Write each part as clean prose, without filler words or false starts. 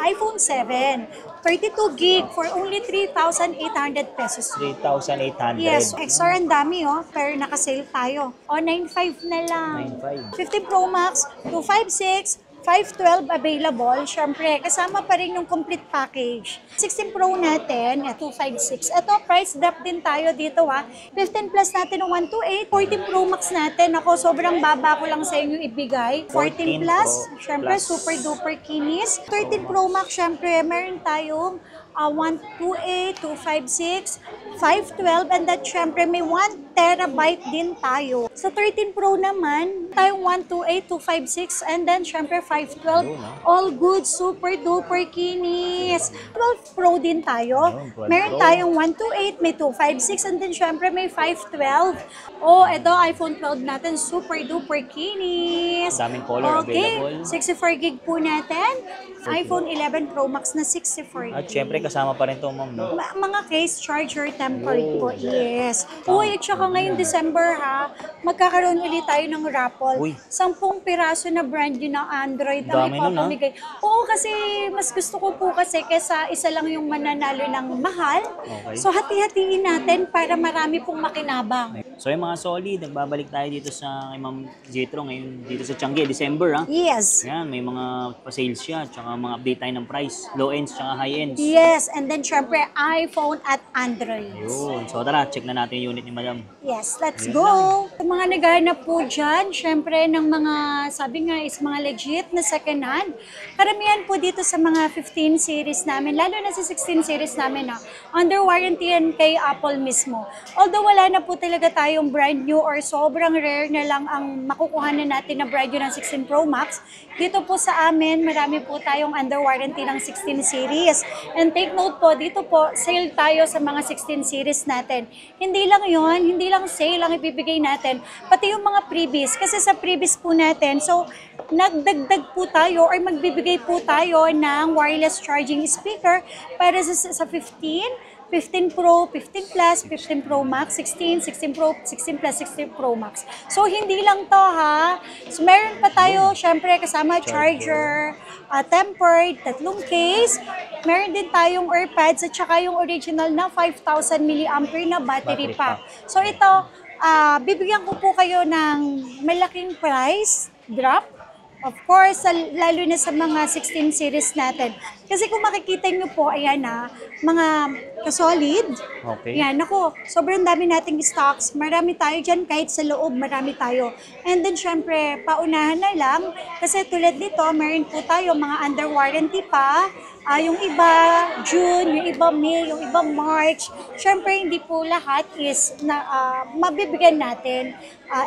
iPhone 7, 32 gig for only 3,800 pesos. 3,800. Yes, extra ang dami pero naka-sale tayo. 9.5 na lang. 9.5. 15 Pro Max, 256, 512 available. Siyempre, kasama pa rin yung complete package. 16 Pro natin, 256. Ito, price drop din tayo dito 15 Plus natin ng 128. 14 Pro Max natin, ako sobrang baba ko lang sa inyo ibigay. 14 Plus, siyempre super duper kinis. 13 Pro Max, siyempre, meron tayong 128, 256, 512, and that syempre may 1 terabyte din tayo. Sa 13 Pro naman, tayong 128, 256, and then syempre 512. All good, super duper kinis. 12 Pro din tayo. Meron tayong 128, may 256, and then syempre may 512. Ito iPhone 12 natin, super duper kinis. Daming color available. 64 gig po natin. iPhone 11 Pro Max na 64 gig. At syempre kasama pa rin to, ma'am, no? Mga case charger tempered po, yes. At saka ngayong December magkakaroon ulit tayo ng raffle. 10 piraso na brand new ng Android ang Dami nun, ipapamigay. Kasi mas gusto ko po kasi kesa isa lang yung mananalo ng mahal. Okay. So hati-hatiin natin para marami pong makinabang. So yung mga solid, nagbabalik tayo dito sa kay Ma'am Jetro ngayon dito sa Tiangge, December Yes. Yan, may mga pa-sales siya, tsaka mga update tayo ng price, low ends tsaka high ends. Yes, and then syempre iPhone at Android. Yun. So tara, check na natin yung unit ni Madam. Yes, let's go! Yung mga naghahanap po dyan, syempre ng mga, sabi nga is mga legit na second hand. Karamihan po dito sa mga 15 series namin, lalo na sa 16 series namin under warranty yan kay Apple mismo. Although wala na po talaga tayong brand new or sobrang rare na lang ang makukuha na natin na brand new ng 16 Pro Max, dito po sa amin, marami po tayong under warranty ng 16 series. And take note po, dito po, sale tayo sa mga 16 series natin. Hindi lang yon, hindi lang sale ang ibibigay natin, pati yung mga freebies. Kasi sa freebies po natin, so nagdagdag po tayo or magbibigay po tayo ng wireless charging speaker para sa 15 Pro, 15 Plus, 15 Pro Max, 16, 16 Pro, 16 Plus, 16 Pro Max. So, hindi lang to So, meron pa tayo, syempre, kasama charger, tempered, 3 case. Meron din tayong AirPods at saka yung original na 5,000 mAh na battery pack. So, ito, bibigyan ko po kayo ng malaking price drop. Of course, lalo na sa mga 16 series natin. Kasi kung makikita nyo po, ayan mga kasolid. Okay. Yan, sobrang dami nating stocks. Marami tayo dyan, kahit sa loob, marami tayo. And then, syempre, paunahan na lang. Kasi tulad nito, meron po tayo mga under warranty pa. Yung iba, June, yung iba, May, yung iba, March. Syempre, hindi po lahat is mabibigyan natin.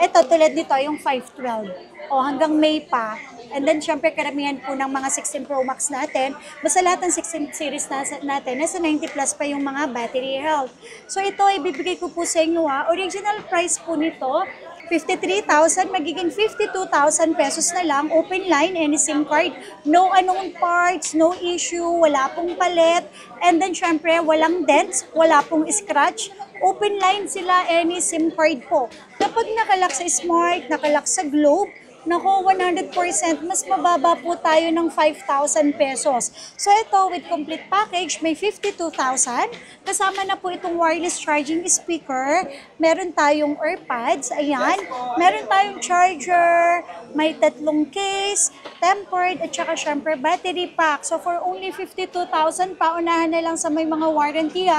Ito, tulad nito, yung 512. Hanggang May pa. And then, syempre, karamihan po ng mga 16 Pro Max natin, basta lahat ng 16 series natin, nasa 90 plus pa yung mga battery health. So, ito, ibibigay ko po sa inyo Original price po nito, 53,000, magiging 52,000 pesos na lang, open line, any SIM card, no unknown parts, no issue, wala pong palit, and then syempre walang dents, wala pong scratch, open line sila, any SIM card po. Kapag nakalock sa Smart, nakalock sa Globe, 100% mas mababa po tayo ng 5,000 pesos. So ito, with complete package, may 52,000. Kasama na po itong wireless charging speaker. Meron tayong AirPods, ayan. Meron tayong charger, may 3 case, tempered, at saka syempre battery pack. So for only 52,000, paunahan na lang sa may mga warranty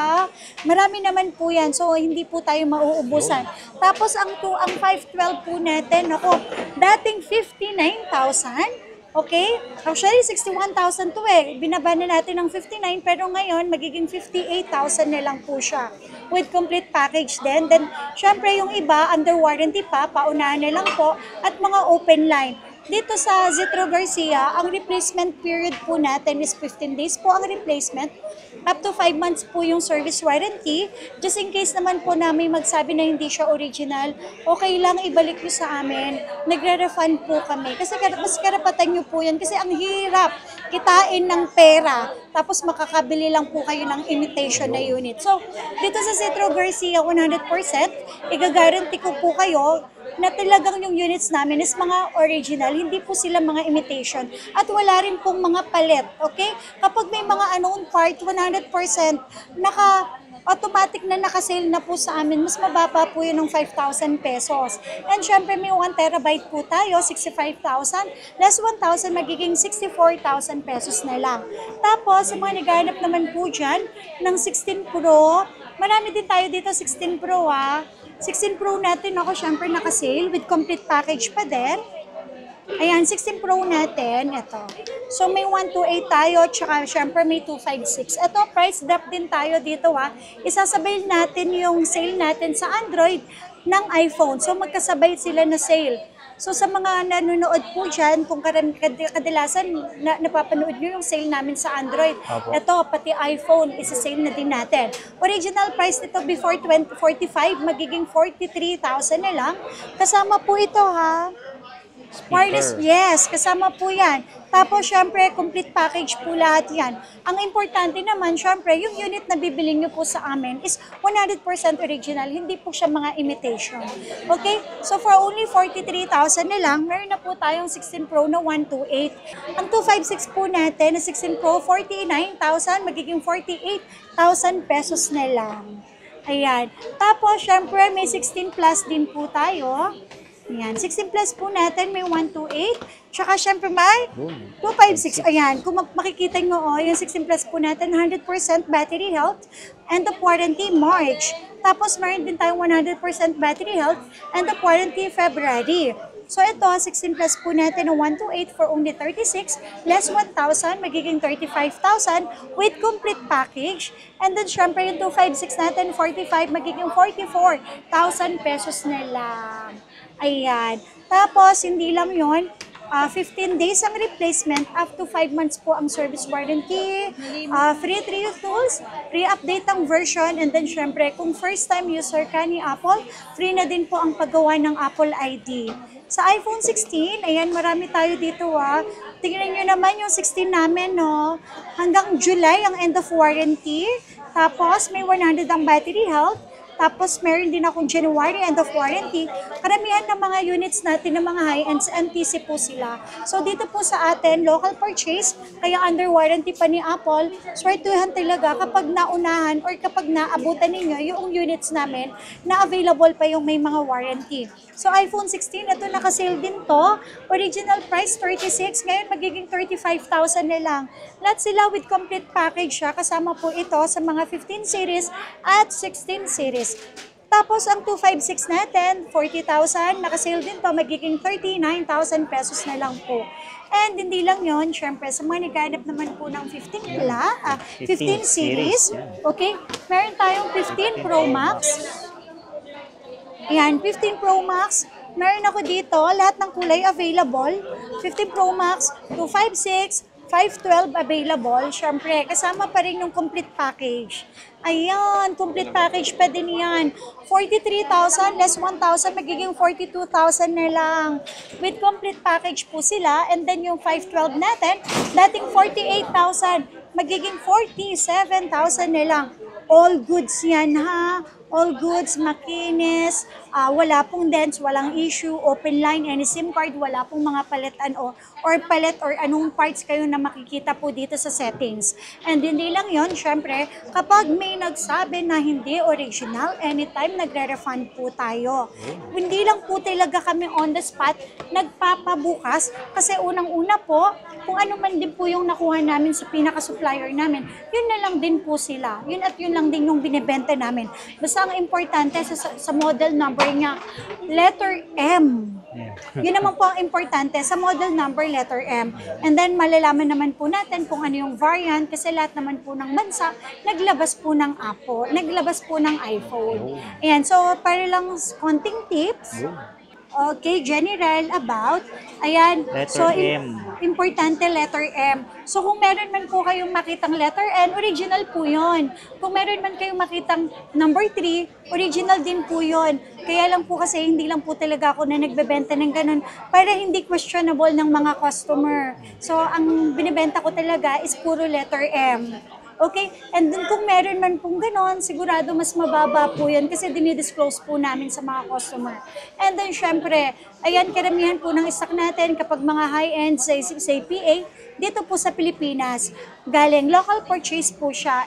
Marami naman po yan, so hindi po tayo mauubusan. Tapos ang 512 po natin, dating 59,000. Okay? Actually, 61,000 to Binaba na natin ng 59, pero ngayon, magiging 58,000 na lang po siya. With complete package din. Then, syempre, yung iba, under warranty pa, paunahan na lang po, at mga open line. Dito sa Zetro Garcia, ang replacement period po natin is 15 days po ang replacement. Up to 5 months po yung service warranty. Just in case naman po namin magsabi na hindi siya original, okay lang, ibalik nyo sa amin. Nagre-refund po kami. Kasi mas karapatan nyo po yan. Kasi ang hirap kitain ng pera. Tapos makakabili lang po kayo ng imitation na unit. So, dito sa Zetro Garcia, 100%, igagaranti ko po kayo na talagang yung units namin is mga original, hindi po sila mga imitation. At wala rin pong mga palit, okay? Kapag may mga unknown part, 100% automatic na nakasale na po sa amin, mas mababa po yun ng 5,000 pesos. And syempre may 1 terabyte po tayo, 65,000, less 1,000 magiging 64,000 pesos na lang. Tapos, sa mga naghahanap naman po dyan ng 16 Pro, marami din tayo dito 16 Pro 16 Pro natin ako syempre nakasale with complete package pa din. Ayan, 16 Pro natin, ito. So, may 128 tayo, tsaka syempre may 256. Ito, price drop din tayo dito Isasabay natin yung sale natin sa Android ng iPhone. So, magkasabay sila na sale. So, sa mga nanonood po dyan, kung kadalasan napapanood nyo yung sale namin sa Android, ito, pati iPhone, isa-sale na din natin. Original price nito before 2045, magiging 43,000 na lang. Kasama po ito wireless, yes, kasama po yan. Tapos, syempre, complete package po lahat yan. Ang importante naman, syempre, yung unit na bibili nyo po sa amin is 100% original, hindi po siya mga imitation. Okay? So, for only 43,000 na lang, meron na po tayong 16 Pro na 128. Ang 256 po natin na 16 Pro, 49,000, magiging 48,000 pesos na lang. Ayan. Tapos, syempre, may 16 Plus din po tayo. Ayan, 16 Plus po natin, may 128. Tsaka syempre may 256. Ayan, kung makikita nyo yung 16 Plus po natin, 100% battery health, end of warranty March. Tapos meron din tayong 100% battery health, end of warranty February. So ito, 16 Plus po natin na 128 for only 36, less 1,000, magiging 35,000 with complete package. And then syempre yung 256 natin, 45, magiging 44,000 pesos na lang. Ayan. Tapos, hindi lang yon 15 days ang replacement, up to 5 months po ang service warranty, free 3 tools, free update ang version, and then syempre, kung first time user ka ni Apple, free na din po ang paggawa ng Apple ID. Sa iPhone 16, ayan, marami tayo dito Tingnan nyo naman yung 16 namin, Hanggang July ang end of warranty. Tapos, may 100 ang battery health. Tapos, meron din akong January end of warranty. Karamihan ng mga units natin ng mga high-ends, NTC po sila. So, dito po sa atin, local purchase, kaya under warranty pa ni Apple, swertuhan talaga kapag naunahan or kapag naabutan ninyo yung units namin na available pa yung may mga warranty. So, iPhone 16, ito nakasale din to. Original price, 36. Ngayon, magiging 35,000 na lang. Lahat sila with complete package siya. Kasama po ito sa mga 15 series at 16 series. Tapos, ang 256 natin, 40,000. Nakasale din to. Magiging 39,000 pesos na lang po. And hindi lang yon, syempre, sa mga naghanap naman po ng 15 series. Okay? Meron tayong 15 Pro Max. Ayan, 15 Pro Max. Meron ako dito, lahat ng kulay available. 15 Pro Max, 256, 512 available. Siyempre, kasama pa rin yung complete package. Ayan, complete package pa din yan. 43,000 less 1,000, magiging 42,000 na lang. With complete package po sila. And then yung 512 natin, dating 48,000, magiging 47,000 na lang. All goods yan all goods, makinis, wala pong dents, walang issue, open line, any SIM card, wala pong mga palitan or palit or anong parts kayo na makikita po dito sa settings. And hindi lang yon, syempre, kapag may nagsabi na hindi original, anytime nagre-refund po tayo. Hindi lang po talaga kami on the spot nagpapabukas kasi unang-una po, kung ano man din po yung nakuha namin sa pinaka-supplier namin, yun na lang din po sila. Yun at yun lang din yung binibenta namin. Basta ang importante sa model number niya, letter M. Yun naman po ang importante sa model number, letter M. And then malalaman naman po natin kung ano yung variant kasi lahat naman po ng bansa naglabas po ng Apple, naglabas po ng iPhone. Ayan, so para lang konting tips. Okay, general about, ayan, Letter M. Importante letter M. So kung meron man po kayong makitang letter N, original po yun. Kung meron man kayong makitang number 3, original din po yun. Kaya lang po kasi hindi lang po talaga ako na nagbebenta ng ganun para hindi questionable ng mga customer. So ang binibenta ko talaga is puro letter M. Okay? And then kung meron man pong ganon, sigurado mas mababa po yan kasi dinidisclose po namin sa mga customer. And then syempre, ayan, karamihan po ng stock natin kapag mga high-end, say PA, dito po sa Pilipinas, galing local purchase po siya.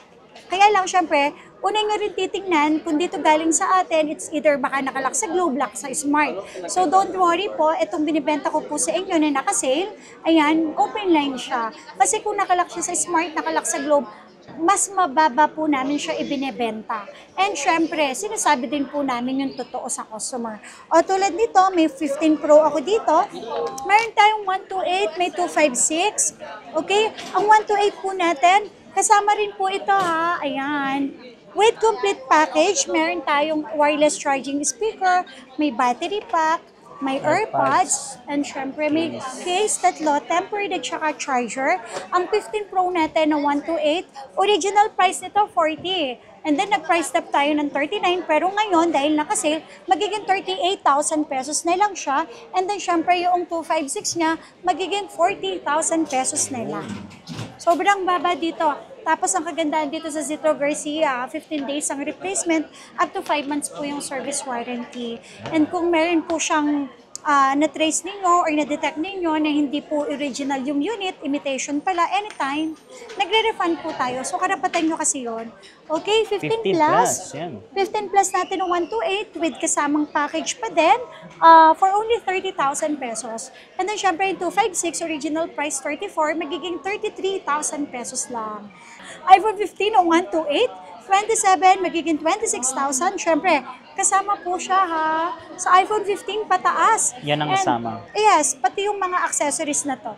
Kaya lang syempre, una nyo rin titingnan kung dito galing sa atin, it's either baka nakalak sa Globe, lock sa Smart. So don't worry po, itong binibenta ko po sa inyo na naka-sale, ayan, open line siya. Kasi kung nakalak siya sa Smart, nakalak sa Globe, mas mababa po namin siya ibinebenta. And syempre, sinasabi din po namin yung totoo sa customer. O tulad nito, may 15 Pro ako dito. Meron tayong 128, may 256. Okay? Ang 128 po natin, kasama rin po ito ha. Ayan. With complete package, meron tayong wireless charging speaker, may battery pack, may AirPods, and syempre may case, tatlo, tempered at saka charger. Ang 15 Pro natin na 128, original price nito 40. And then nag-price up tayo ng 39, pero ngayon dahil naka-sale, magiging 38,000 pesos na lang siya. And then syempre yung 256 niya, magiging 40,000 pesos na lang. Sobrang baba dito. Tapos ang kagandahan dito sa Zetro Garcia, 15 days ang replacement, up to 5 months po yung service warranty. And kung meron po siyang na-trace ninyo or na-detect ninyo na hindi po original yung unit, imitation pala, anytime, nagre-refund po tayo. So karapatan nyo kasi yun. Okay, 15 plus. Yan. 15 plus natin ng 128 with kasamang package pa din for only 30,000 pesos. And then syempre yung 256, original price 34, magiging 33,000 pesos lang. iPhone 15 o 128, 27, magiging 26,000. Syempre, kasama po siya ha. Sa iPhone 15 pataas. Yan ang kasama. Yes, pati yung mga accessories na to.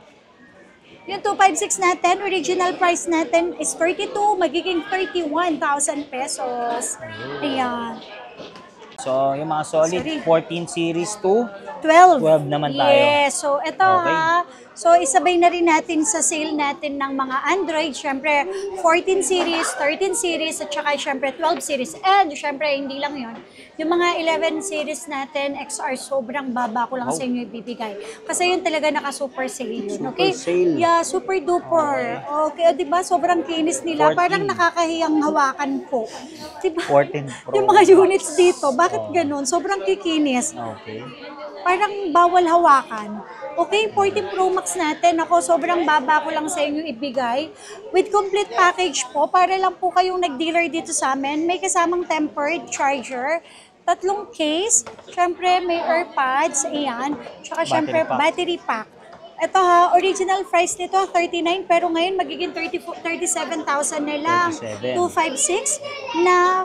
Yung 256 natin, original price natin is 32, magiging 31,000 pesos. Ayan. So, yung mga solid, Sorry. 14 series to 12. 12 naman tayo. Yes. So, ito Okay. ha. So, isabay na rin natin sa sale natin ng mga Android. Siyempre, 14 series, 13 series, at saka siyempre 12 series. And siyempre, hindi lang yon. Yung mga 11 series natin, XR, sobrang baba ko lang sa inyo ibibigay. Kasi yun talaga naka-super sale yun. Okay? Super sale. Yeah, super duper. Okay, di ba? Sobrang kinis nila. 14. Parang nakakahiyang hawakan po. Di ba? 14 Pro. Yung mga units dito, bakit ganun? Sobrang kikinis. Okay. Parang bawal hawakan. Okay, 14 Pro Max natin. Ako, sobrang baba ko lang sa inyo ibigay. With complete package po, para lang po kayong nag-dealer dito sa amin. May kasamang tempered charger, 3 case, syempre may AirPods, ayan. Tsaka syempre battery pack. Ito ha, original price nito 39 pero ngayon magiging 37,000 na lang. 37. 256 na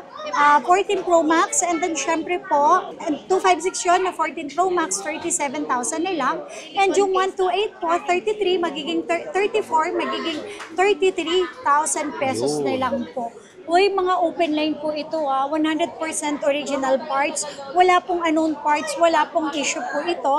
14 Pro Max and then syempre po 256 yun na 14 Pro Max 37,000 na lang and yung 128 po 33 magiging 34 magiging 33,000 pesos na lang po. Uy, mga open line po ito 100% original parts, wala pong unknown parts, wala pong issue po ito.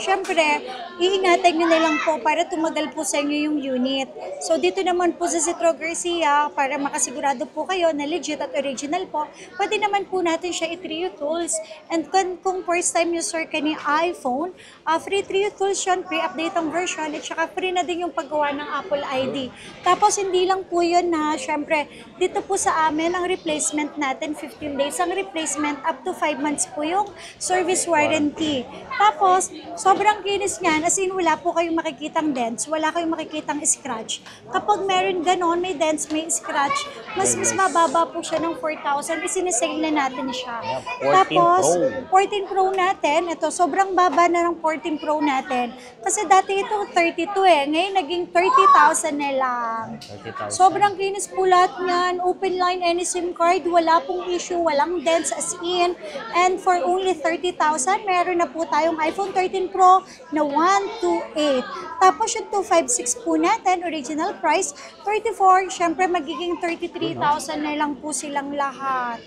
Syempre, iingatan nyo na lang po para tumagal po sa inyo yung unit. So dito naman po sa Zetro Garcia, para makasigurado po kayo na legit at original po, pwede naman po natin siya i-trio tools. And kung first time user ka ni iPhone, free trio tools yun, pre-update ang version, at saka free na din yung paggawa ng Apple ID. Tapos hindi lang po yun na, syempre, dito po sa amin, ang replacement natin, 15 days ang replacement, up to 5 months po yung service warranty. Tapos, sobrang kinis niyan, as in wala po kayong makikitang dents, wala kayong makikitang scratch. Kapag meron ganon, may dents, may scratch, mas mababa po siya ng 4,000, isinisale na natin siya. 14 Tapos, Pro. 14 Pro natin, ito, sobrang baba na ng 14 Pro natin. Kasi dati ito 32 ngayon naging 30,000 na lang. 30,000. Sobrang kinis po lahat niyan. Open line, any SIM card, wala pong issue, walang dents as in. And for only 30,000, meron na po tayong iPhone 13 Pro na 128. Tapos yung 256 po natin, original price, 34. Syempre magiging 33,000 na lang po silang lahat.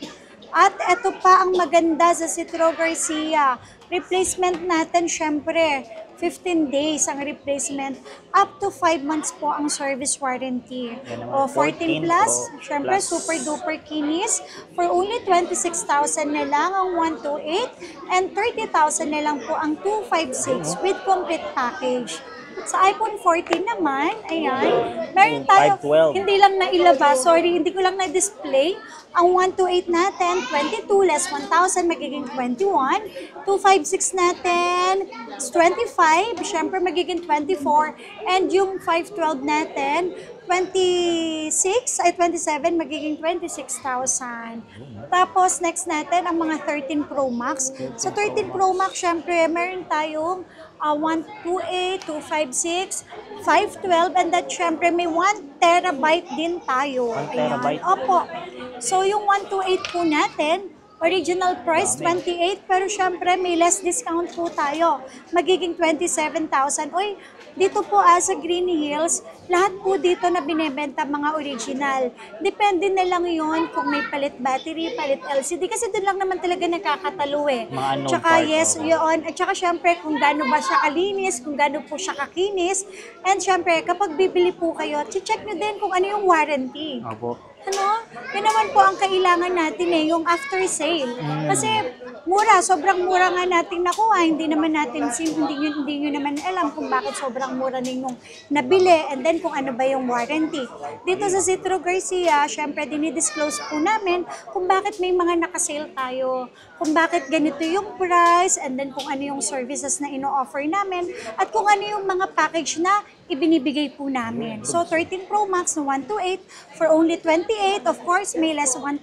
At ito pa ang maganda sa Zetro Garcia. Replacement natin, syempre, 15 days ang replacement. Up to 5 months po ang service warranty. O 14 plus, syempre, super duper kinis. For only 26,000 na lang ang 128 and 30,000 na lang po ang 256 with complete package. Sa iPhone 14 naman, ayan, meron tayo, 512. hindi lang nailabas, sorry, hindi ko lang na-display. Ang 128 natin, 22 less 1,000, magiging 21. 256 natin, is 25, syempre magiging 24. And yung 512 natin, 27, magiging 26,000. Tapos, next natin, ang mga 13 Pro Max. Sa 13 Pro Max, syempre, meron tayong 128, 256, 512, and that syempre may 1 terabyte din tayo. 1 terabyte? Ayan. Opo. So, yung 128 po natin, original price 28, pero syempre may less discount po tayo. Magiging 27,000. Uy, dito po sa Green Hills, lahat po dito na binebenta mga original. Depende na lang yon kung may palit battery, palit LCD, kasi doon lang naman talaga nakakatalo eh. Mga unknown Tsaka part, yes, oo. yun. At tsaka syempre kung gaano ba siya kalinis, kung gaano po siya kakinis. And syempre, kapag bibili po kayo, check nyo din kung ano yung warranty. Opo. Ano? Yan naman po ang kailangan natin eh, yung after sale. Kasi mura, sobrang mura nga natin nakuha. Hindi naman natin, hindi nyo naman alam kung bakit sobrang mura ninyong nabili and then kung ano ba yung warranty. Dito sa Citro Garcia, syempre dinidisclose po namin kung bakit may mga nakasale tayo, kung bakit ganito yung price, and then kung ano yung services na ino-offer namin, at kung ano yung mga package na ibinibigay po namin. So, 13 Pro Max na 128 for only 28. Of course, may less 1,000.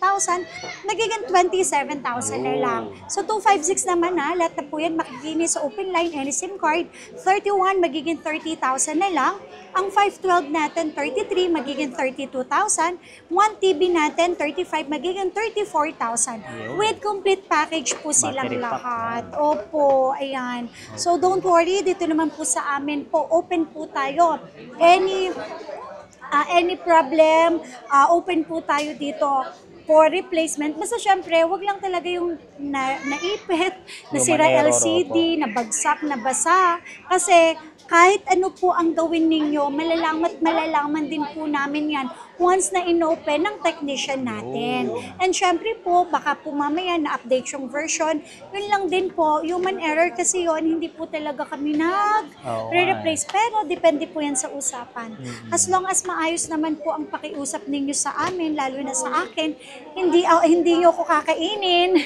Nagiging 27,000 na lang. So, 256 naman na. Lahat na po yan makikinis sa open line, any SIM card. 31, magiging 30,000 na lang. Ang 512 natin, 33, magiging 32,000. 1 TB natin, 35, magiging 34,000. With complete package po silang Battery pack. lahat. Opo, ayan. So, don't worry. Dito naman po sa amin po, open po tayo. Any problem, open po tayo dito for replacement. Basta syempre, wag lang talaga yung naipit, nasira Human error, LCD, nabagsak, nabasa. Kasi kahit ano po ang gawin ninyo, malalaman din po namin yan once na inopen ng technician natin. And syempre po, baka po mamaya na-update yung version. Yun lang din po, human error kasi yun, hindi po talaga kami nag-replace. Pero depende po yan sa usapan. As long as maayos naman po ang pakiusap ninyo sa amin, lalo na sa akin, hindi nyo ko kakainin.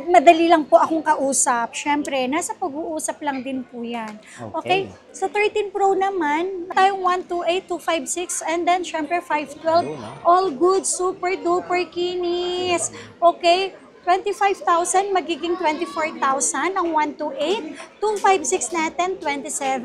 Madali lang po akong kausap. Syempre, nasa pag-uusap lang din po yan. Okay? Sa 13 Pro naman, tayong 128, 256, and then syempre 512. All good, super duper kinis. Okay? 25,000, magiging 24,000 ang 128. 256 natin, 27,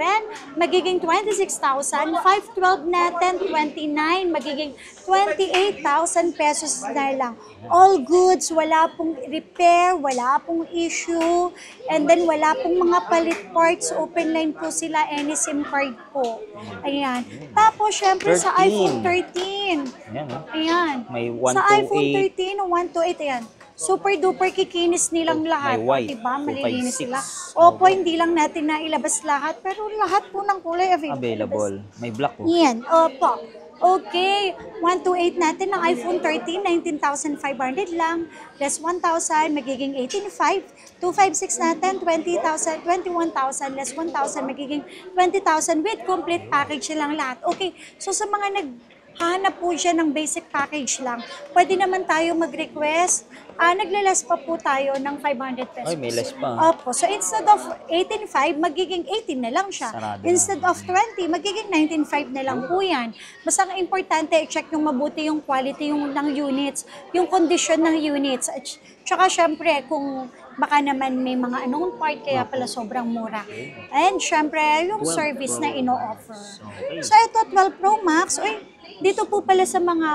magiging 26,000. 512 natin, 29, magiging 28,000 pesos na lang. All goods, wala pong repair, wala pong issue, and then wala pong mga palit parts. Open line po sila, any SIM card po. Ayan. Tapos, syempre sa 13. iPhone 13. Ayan, Ayan. May Sa 128. iPhone 13 o 128, ayan. Super duper kikinis nilang lahat. May white, Diba? Malilinis 256. sila. Opo, hindi lang natin nailabas lahat, pero lahat po ng kulay Available. May black po. Yan, opo. Okay, 128 natin ng iPhone 13, 19,500 lang. Less 1,000, magiging 18,500. 256 natin, 20,000, 21,000, less 1,000, magiging 20,000 with complete package lang lahat. Okay, so sa mga hanap po siya ng basic package lang, pwede naman tayo mag-request. Naglalas pa po tayo ng 500 pesos. Ay, may less pa. Opo. So instead of 18.5, magiging 18 na lang siya. Sarado Instead of 20, magiging 19.5 na lang po yan. Basta ang importante, i-check yung mabuti yung quality ng units, yung condition ng units. At tsaka syempre, kung baka naman may mga anong part, kaya pala sobrang mura. And syempre, yung service na ino-offer. So ito, 12 Pro Max, dito po pala sa mga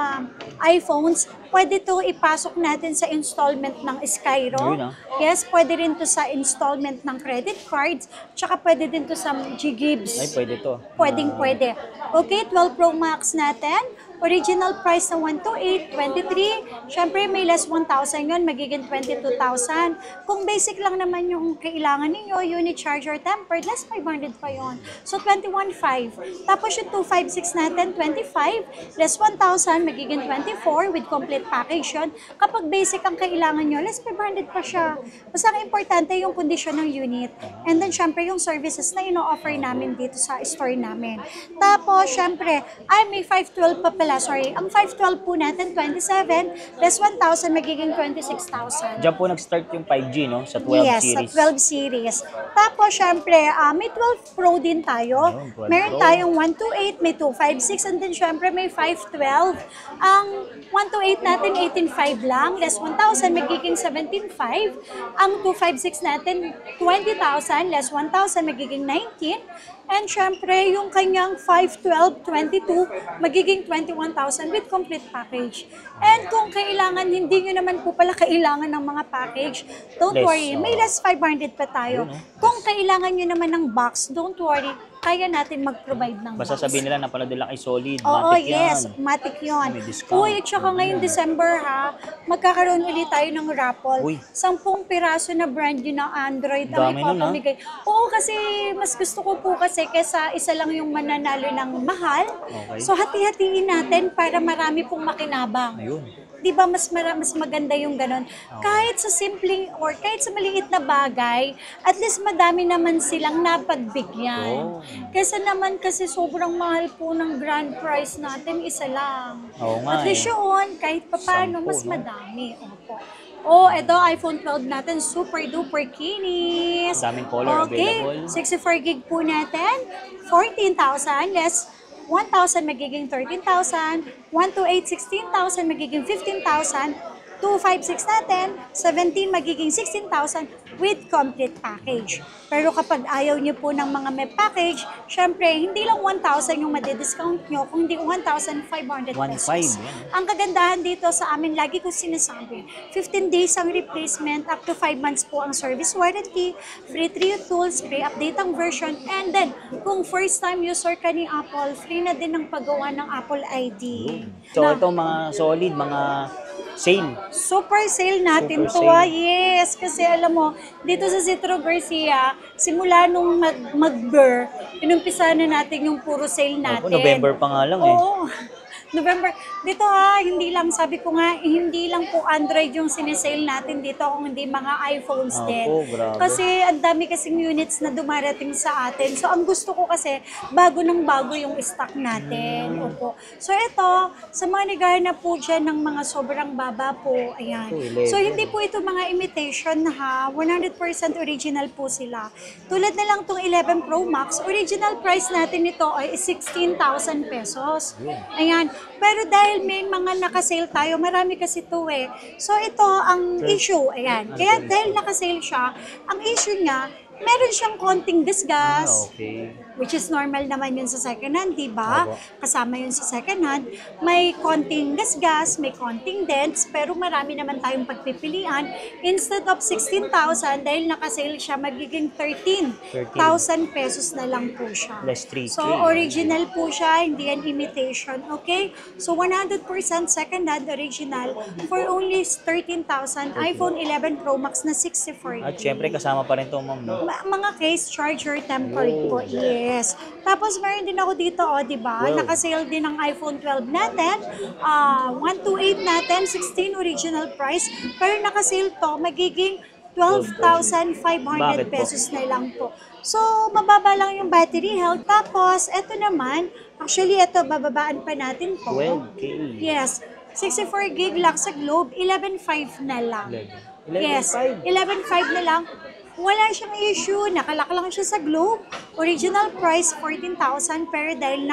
iPhones, pwede to ipasok natin sa installment ng Skyro. Yun, Yes, pwede rin to sa installment ng credit cards, tsaka pwede din to sa Ay, G-Gibbs. pwede to. Pwede. Okay, 12 Pro Max natin. Original price na 128, 23. Syempre, may less 1,000 yun, magiging 22,000. Kung basic lang naman yung kailangan ninyo, unit charger tempered, less 500 pa yun. So, 21,500. Tapos yung 256 natin, 25, less 1,000, magiging 24 with complete package yun. Kapag basic ang kailangan nyo, less 500 pa siya. Basta ang importante yung kondisyon ng unit. And then, syempre, yung services na ino-offer namin dito sa store namin. Tapos, syempre, may 512 pa pala, sorry. Ang 512 po natin, 27, less 1,000, magiging 26,000. Diyan po nag-start yung 5G, no? Sa 12 Yes, series. sa 12 series. Tapos, syempre, may 12 Pro din tayo. Ayun, 12 Meron Pro. tayong 128, may 256, and then syempre may 512. Ang 128 natin, 18.5 lang. Less 1,000, magiging 17.5. Ang 256 natin, 20,000. Less 1,000, magiging 19. And syempre, yung kanyang 512, 22, magiging 21,000 with complete package. And kung kailangan, hindi nyo naman po pala kailangan ng mga package, don't Less, worry, may less 500 pa tayo. Yun, Kung kailangan nyo naman ng box, don't worry, kaya natin mag-provide ng Basta box. sabihin nila na pala nila kay Solid, Oo, matik yes, yan. matik yun. May discount. Uy, tsaka ngayong December ha, magkakaroon ulit tayo ng raffle. Uy. 10 piraso na brand new ng Android ang Dami nun, ha? ipapamigay. Oo, kasi mas gusto ko po kasi kesa isa lang yung mananalo ng mahal. Okay. So hati-hatiin natin para marami pong makinabang. Ayun. Di ba mas maganda yung ganon? Kahit sa simpleng or kahit sa maliit na bagay, at least madami naman silang napagbigyan. Oh. Kesa naman kasi sobrang mahal po ng grand prize natin, isa lang. Oo nga, At least eh. yun, kahit papano, 10, mas no? madami. Opo. Oh, ito iPhone 12 natin, super duper kinis. Daming color okay. available. 64 gig po natin, 14,000 less 1,000 magiging 13,000, 128, 16,000 magiging 15,000, 256 natin, 17 magiging 16,000 with complete package. Pero kapag ayaw niyo po ng mga may package, syempre, hindi lang 1,000 yung madidiscount nyo, kung hindi 1,500 pesos. 1,500, yan. Ang kagandahan dito sa amin, lagi ko sinasabi, 15 days ang replacement, up to 5 months po ang service warranty, free 3 tools, free update ang version, and then, kung first time user ka ni Apple, free na din ang paggawa ng Apple ID. So Na- ito mga Solid, mga sale. Super sale natin Super to sale. yes. Kasi alam mo, dito sa Citro Garcia, simula nung mag-burr, inumpisa na natin yung puro sale natin. Opo, November pa nga lang eh. Oo. November. Dito hindi lang, sabi ko nga, hindi lang po Android yung sinesale natin dito, kung hindi mga iPhones din. Opo, grabe. Kasi ang dami kasing units na dumarating sa atin. So ang gusto ko kasi, bago ng bago yung stock natin. Opo. So ito, sa mga naghahanap po dyan ng mga sobrang baba po, ayan. Ito, 11. So hindi po ito mga imitation ha, 100% original po sila. Tulad na lang tong 11 Pro Max, original price natin nito ay 16,000 pesos. Ayan. Pero dahil may mga nakasale tayo, marami kasi ito eh. So ito ang issue, ayan. Kaya dahil nakasale siya, ang issue niya, meron siyang konting gasgas. Okay. Which is normal naman yun sa second hand, di ba? Opo. Kasama yun sa second hand. May konting gasgas, may konting dents, pero marami naman tayong pagpipilian. Instead of 16,000, dahil nakasale siya, magiging 13,000 pesos na lang po siya. Less 3K. So, original po siya, hindi yan imitation, okay? So, 100% second hand original for only 13,000. iPhone 11 Pro Max na 64 At syempre kasama pa rin to ma'am, no? mga case charger tempered po. Wow. Yes. Tapos meron din ako dito, di ba? Wow. Nakasale din ang iPhone 12 natin. 128 natin, 16 original price. Pero nakasale to, magiging 12,500 Bakit po? pesos na lang po. So, mababa lang yung battery health. Tapos, eto naman, actually, eto, bababaan pa natin po. 12K. Yes. 64 gig lang sa Globe, 11.5 na lang. 11. Yes, 11.5. 11.5 na lang. Wala siyang issue, nakalock lang siya sa Globe. Original price 14,000 pero dahil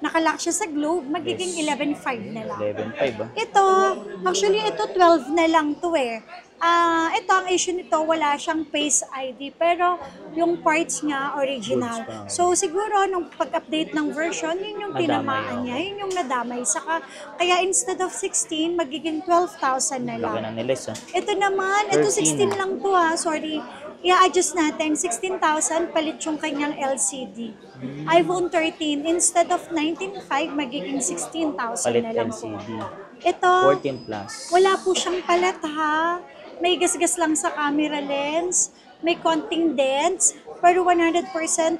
nakalock siya sa Globe, magiging 11.5 na lang. 11.5 ah. Ito, actually ito 12 na lang to eh. Ito ang issue nito, wala siyang Face ID pero yung parts niya original. Goods pa. So siguro nung pag-update ng version, yun yung Nadamay, tinamaan oh. niya, yun yung nadamay. Saka, kaya instead of 16, magiging 12,000 na lang. Laki na niles ah. Ito naman, ito 13. 16 lang to ha, sorry. i-adjust natin, 16,000 palit yung kanyang LCD. iPhone 13, instead of 19,500, magiging 16,000 Palit na lang po. LCD. Ito, 14 plus. wala po siyang palit ha. May gasgas lang sa camera lens, may konting dents, pero 100%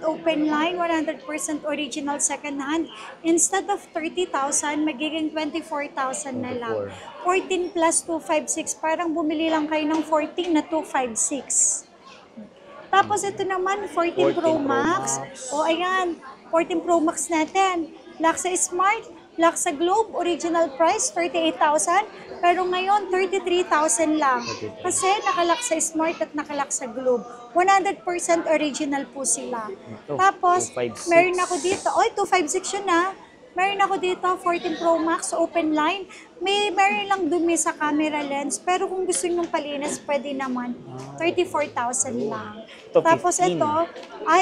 open line, 100% original second hand. Instead of 30,000, magiging 24,000 na lang. 14 plus 256, parang bumili lang kayo ng 14 na 256. Tapos ito naman, 14 Pro 14 Pro Max. Max. O ayan, 14 Pro Max natin. Laksa Smart, Laksa Globe, original price 38,000. Pero ngayon, 33,000 lang. Kasi nakalaksa Smart at nakalaksa Globe. 100% original po sila. Ito, Tapos, 256. meron ako dito. Oy, 256 yun na. Meron ako dito, 14 Pro Max, open line. Meron lang dumi sa camera lens. Pero kung gusto nyo palinis, pwede naman. 34,000 lang. Ito, Tapos 15.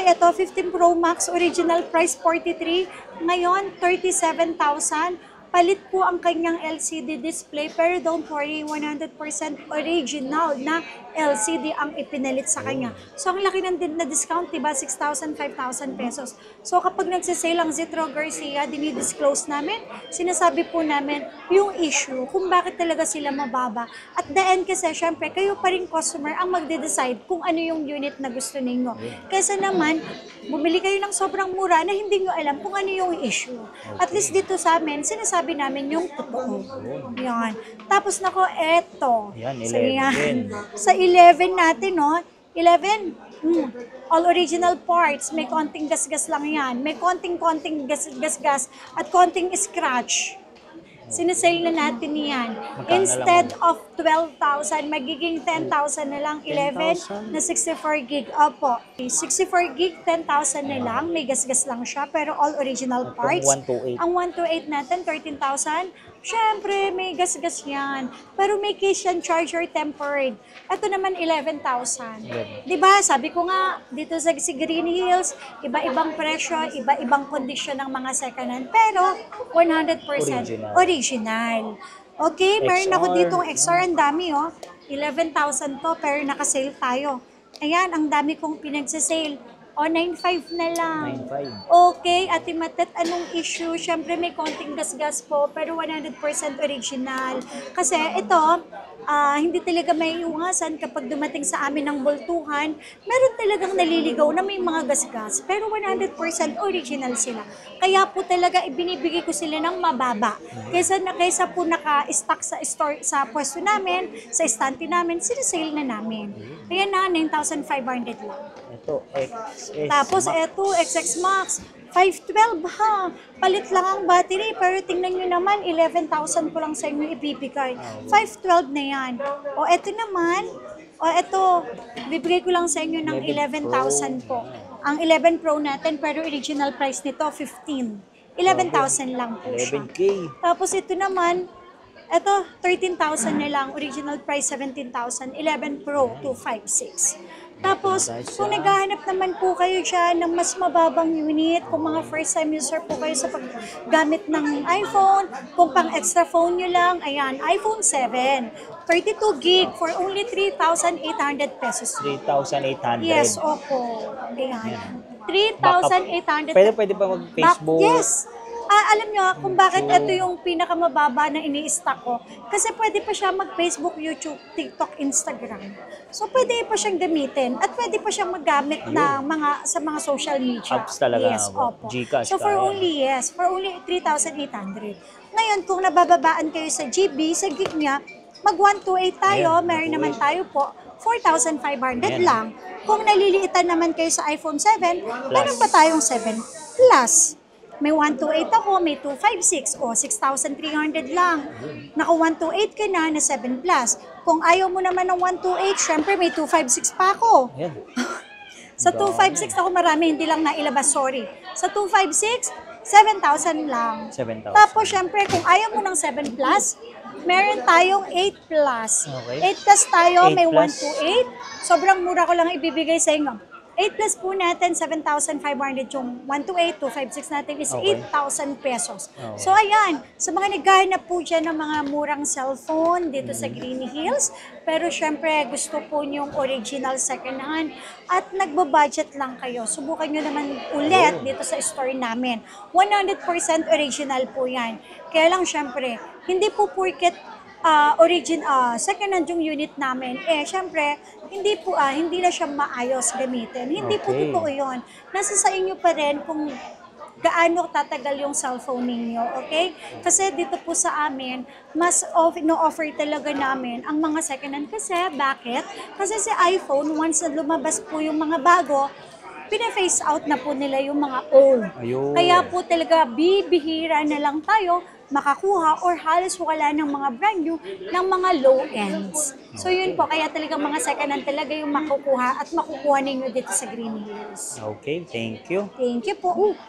ito, 15 Pro Max, original price 43. Ngayon, 37,000. Palit po ang kanyang LCD display, pero don't worry, 100% original na LCD ang ipinalit sa kanya. So, ang laki ng na discount, diba? 6,000, 5,000 pesos. So, kapag nagsisale ang Zitro Garcia, dinidisclose namin, sinasabi po namin yung issue, kung bakit talaga sila mababa. At the end kasi, syempre, kayo pa rin customer ang magde-decide kung ano yung unit na gusto ninyo. Kaysa naman, bumili kayo ng sobrang mura na hindi nyo alam kung ano yung issue. At least dito sa amin, sinasabi namin yung totoo. Yan. Tapos nako, eto. Yan, So, 11. Sa 11 natin, no? 11, all original parts. May konting gasgas lang yan. May konting gasgas at konting scratch. Sinesale na natin yan. Magkano Instead of 12,000, magiging 10,000 na lang. 11 na 64 gig. Opo. 64 gig, 10,000 na lang. May gasgas lang siya, pero all original parts. 128. Ang 128 natin, 13,000. Siyempre, may gasgas yan. Pero may case yan, charger tempered. Ito naman, 11,000. Diba, sabi ko nga, dito sa Green Hills, iba-ibang presyo, iba-ibang kondisyon ng mga second hand. Pero, 100% original. Okay, meron ako XR. ditong XR, ang dami oh. 11,000 to, pero nakasale tayo. Ayan, ang dami kong pinagsasale. O, 9,500 na lang. 9,500. Okay, Ate Matet, anong issue? Siyempre may konting gasgas po, pero 100% original. Kasi ito, hindi talaga may iwasan kapag dumating sa amin ng bultuhan, meron talagang naliligaw na may mga gasgas, pero 100% original sila. Kaya po talaga ibinibigay ko sila ng mababa. Kaysa po naka-stock sa store, sa pwesto namin, sa estante namin, sinisale na namin. Kaya na, 9,500 lang. Ito, XS Tapos Max. eto, XX Max, 512 ha. Palit lang ang battery, pero tingnan nyo naman, 11,000 ko lang sa inyo ibibigay. 512 na yan. O eto naman, bibigay ko lang sa inyo ng 11,000 po. Ang 11 Pro natin, pero original price nito, 15. 11,000 lang po siya. 11K. Tapos ito naman, ito, 13,000 na lang. Original price, 17,000. 11 Pro, 256. Tapos, kung naghahanap naman po kayo dyan ng mas mababang unit, kung mga first time user po kayo sa paggamit ng iPhone, kung pang extra phone nyo lang, ayan, iPhone 7, 32 gig for only 3,800 pesos. 3,800. Yes, opo. Ayan. 3,800. Pwede pa mag-Facebook. Yes. Alam nyo kung bakit ito yung pinakamababa na ini-stock ko. Kasi pwede pa siya mag-Facebook, YouTube, TikTok, Instagram. So pwede pa siyang gamitin at pwede pa siyang maggamit sa mga social media. Apps talaga. Yes, opo. Gcash So for only 3,800. Ngayon, kung nabababaan kayo sa GB, sa gig niya, mag 128 tayo, meron naman tayo po, 4,500 lang. Kung naliliitan naman kayo sa iPhone 7, meron pa tayong 7 Plus. May 128 ako, may 256, o 6,300 lang. Naka 128 ka na 7 Plus. Kung ayaw mo naman ng 128, syempre may 256 pa ako. Ayan. Sa 256 ako marami, hindi lang nailabas, sorry. Sa 256, 7,000 lang. 7,000. Tapos syempre, kung ayaw mo ng 7 Plus, meron tayong 8 Plus. Okay. 8 Plus tayo, 8 may plus. 128. Sobrang mura ko lang ibibigay sa inyo. 8 plus po natin, 7,500. Yung 128, 256 natin is Okay. 8,000 pesos. Okay. So ayan, sa mga naghahanap po dyan ng mga murang cellphone dito sa Green Hills, pero syempre gusto po yung original second hand at nagbabudget lang kayo, subukan nyo naman ulit dito sa store namin. 100% original po yan. Kaya lang syempre, hindi po porket second hand yung unit namin, syempre, hindi na siya maayos gamitin. Hindi po Okay. totoo yun. Nasa sa inyo pa rin kung gaano tatagal yung cellphone ninyo, okay? Kasi dito po sa amin, mas no-offer talaga namin ang mga second hand. Kasi, bakit? Kasi si iPhone, once na lumabas po yung mga bago, pina-phase out na po nila yung mga old. Ayun. Kaya po talaga, bibihira na lang tayo makakuha or halos wala ng mga brand new ng mga low ends. So yun po, kaya talaga mga second hand talaga yung makukuha at makukuha ninyo dito sa Green Hills. Okay, thank you. Thank you po.